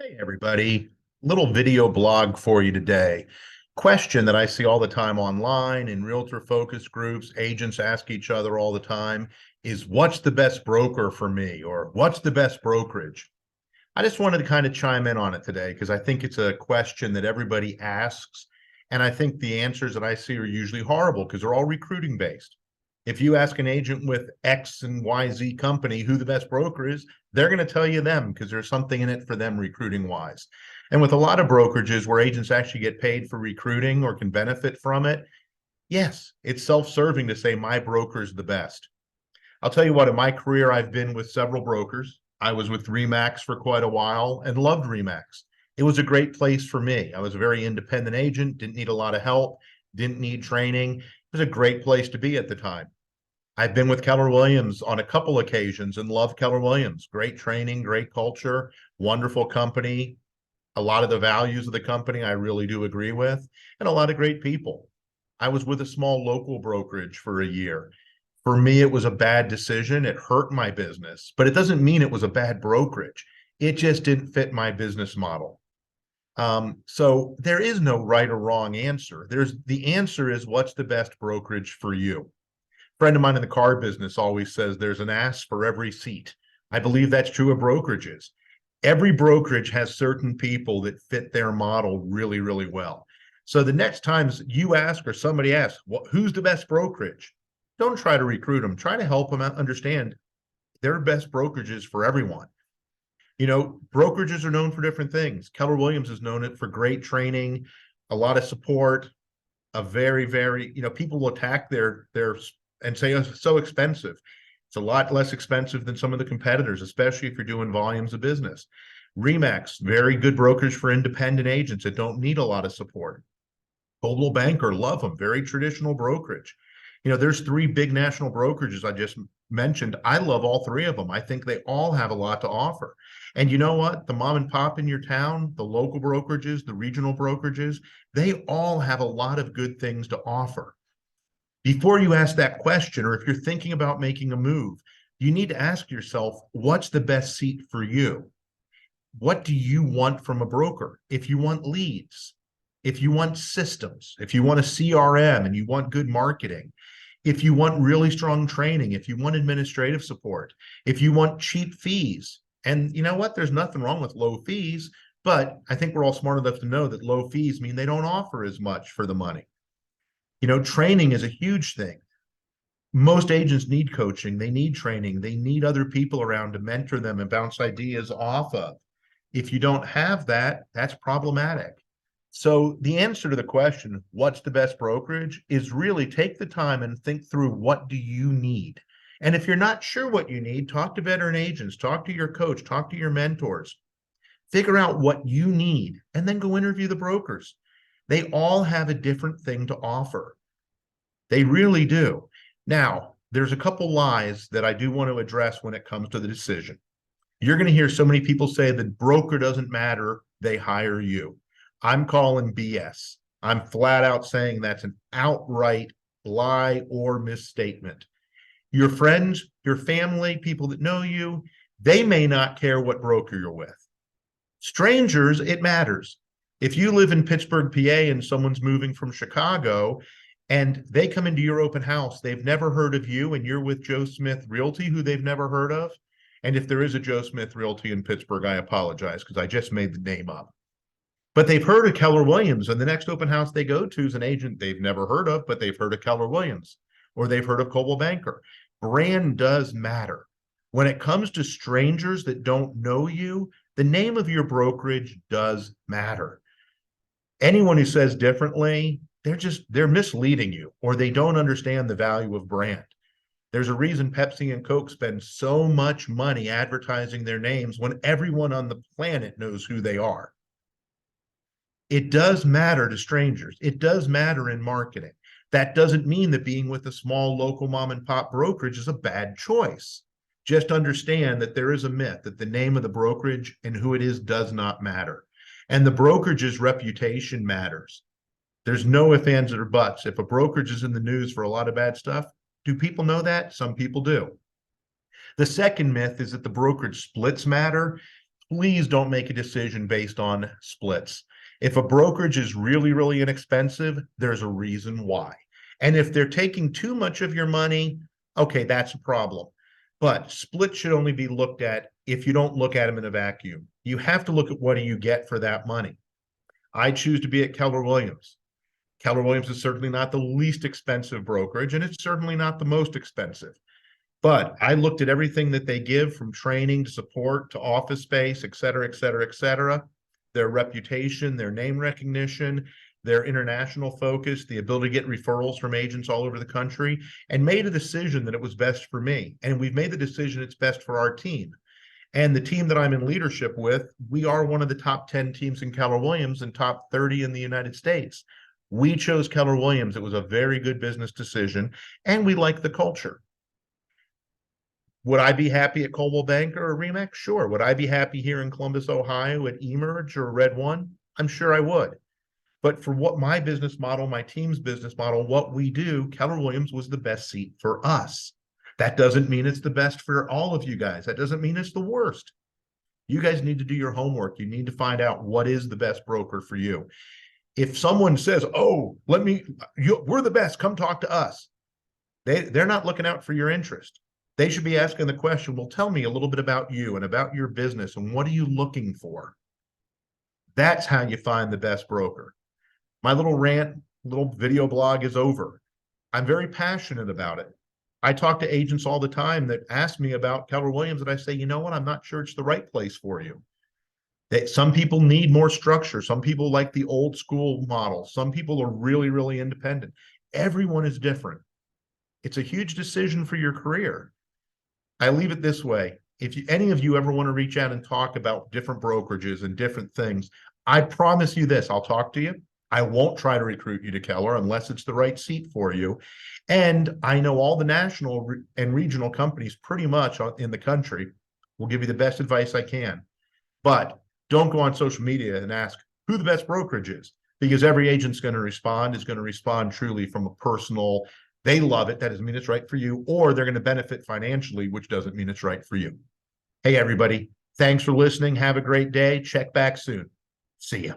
Hey, everybody. Little video blog for you today. Question that I see all the time online in realtor focus groups, agents ask each other all the time is what's the best broker for me? Or what's the best brokerage? I just wanted to kind of chime in on it today because I think it's a question that everybody asks. And I think the answers that I see are usually horrible because they're all recruiting based. If you ask an agent with X and YZ company who the best broker is, they're going to tell you them because there's something in it for them recruiting wise. And with a lot of brokerages where agents actually get paid for recruiting or can benefit from it, yes, it's self-serving to say my broker is the best. I'll tell you what, in my career, I've been with several brokers. I was with Remax for quite a while and loved Remax. It was a great place for me. I was a very independent agent, didn't need a lot of help, didn't need training. It was a great place to be at the time. I've been with Keller Williams on a couple occasions and love Keller Williams. Great training, great culture, wonderful company. A lot of the values of the company I really do agree with, and a lot of great people. I was with a small local brokerage for a year. For me, it was a bad decision. It hurt my business, but it doesn't mean it was a bad brokerage. It just didn't fit my business model. So there is no right or wrong answer. The answer is what's the best brokerage for you? Friend of mine in the car business always says there's an ass for every seat. I believe that's true of brokerages. Every brokerage has certain people that fit their model really, really well. So the next time you ask or somebody asks, who's the best brokerage? Don't try to recruit them. Try to help them understand they're best brokerages for everyone. You know, brokerages are known for different things. Keller Williams is known for great training, a lot of support, a very, very, people will attack their and say, oh, it's so expensive. It's a lot less expensive than some of the competitors, especially if you're doing volumes of business. Remax, very good brokers for independent agents that don't need a lot of support. Coldwell Banker, love them, very traditional brokerage. There's three big national brokerages I just mentioned. I love all three of them. I think they all have a lot to offer. And you know what? The mom and pop in your town, the local brokerages, the regional brokerages, they all have a lot of good things to offer. Before you ask that question, or if you're thinking about making a move, you need to ask yourself, what's the best seat for you? What do you want from a broker? If you want leads, if you want systems, if you want a CRM and you want good marketing, if you want really strong training, if you want administrative support, if you want cheap fees, and you know what? There's nothing wrong with low fees, but I think we're all smart enough to know that low fees mean they don't offer as much for the money. Training is a huge thing. Most agents need coaching. They need training. They need other people around to mentor them and bounce ideas off of. If you don't have that, that's problematic. So the answer to the question, what's the best brokerage, is really take the time and think through what do you need. And if you're not sure what you need, talk to veteran agents, talk to your coach, talk to your mentors, figure out what you need, and then go interview the brokers. They all have a different thing to offer. They really do. Now, there's a couple lies that I do want to address when it comes to the decision. You're going to hear so many people say that broker doesn't matter, they hire you. I'm calling BS. I'm flat out saying that's an outright lie or misstatement. Your friends, your family, people that know you, they may not care what broker you're with. Strangers, it matters. If you live in Pittsburgh, PA, and someone's moving from Chicago and they come into your open house, they've never heard of you, and you're with Joe Smith Realty, who they've never heard of. And if there is a Joe Smith Realty in Pittsburgh, I apologize because I just made the name up. But they've heard of Keller Williams, and the next open house they go to is an agent they've never heard of, but they've heard of Keller Williams, or they've heard of Coldwell Banker. Brand does matter. When it comes to strangers that don't know you, the name of your brokerage does matter. Anyone who says differently, they're misleading you, or they don't understand the value of brand. There's a reason Pepsi and Coke spend so much money advertising their names when everyone on the planet knows who they are. It does matter to strangers. It does matter in marketing. That doesn't mean that being with a small local mom and pop brokerage is a bad choice. Just understand that there is a myth that the name of the brokerage and who it is does not matter. And the brokerage's reputation matters. There's no ifs, ands, or buts. If a brokerage is in the news for a lot of bad stuff, do people know that? Some people do. The second myth is that the brokerage splits matter. please don't make a decision based on splits. If a brokerage is really, really inexpensive, there's a reason why. And if they're taking too much of your money, okay, that's a problem. But splits should only be looked at if you don't look at them in a vacuum. You have to look at what do you get for that money. I choose to be at Keller Williams. Keller Williams is certainly not the least expensive brokerage, and it's certainly not the most expensive. But I looked at everything that they give, from training to support to office space, et cetera, et cetera, et cetera. Their reputation, their name recognition, their international focus, the ability to get referrals from agents all over the country, and made a decision that it was best for me. And we've made the decision it's best for our team. And the team that I'm in leadership with, we are one of the top 10 teams in Keller Williams and top 30 in the United States. We chose Keller Williams. It was a very good business decision, and we like the culture. Would I be happy at Coldwell Banker or Remax? Sure. Would I be happy here in Columbus, Ohio at eMerge or Red One? I'm sure I would. But for what my business model, my team's business model, what we do, Keller Williams was the best seat for us. That doesn't mean it's the best for all of you guys. That doesn't mean it's the worst. You guys need to do your homework. You need to find out what is the best broker for you. If someone says, oh, we're the best, come talk to us. They're not looking out for your interest. They should be asking the question, well, tell me a little bit about you and about your business and what are you looking for? That's how you find the best broker. My little video blog is over. I'm very passionate about it. I talk to agents all the time that ask me about Keller Williams, and I say, you know what? I'm not sure it's the right place for you. Some people need more structure. Some people like the old school model. Some people are really, really independent. Everyone is different. It's a huge decision for your career. I leave it this way. If any of you ever want to reach out and talk about different brokerages and different things, I promise you this, I'll talk to you. I won't try to recruit you to Keller unless it's the right seat for you. And I know all the national and regional companies pretty much in the country will give you the best advice I can. But don't go on social media and ask who the best brokerage is, because every agent's going to respond truly from a personal, they love it, that doesn't mean it's right for you, or they're going to benefit financially, which doesn't mean it's right for you. Hey, everybody, thanks for listening. Have a great day. Check back soon. See ya.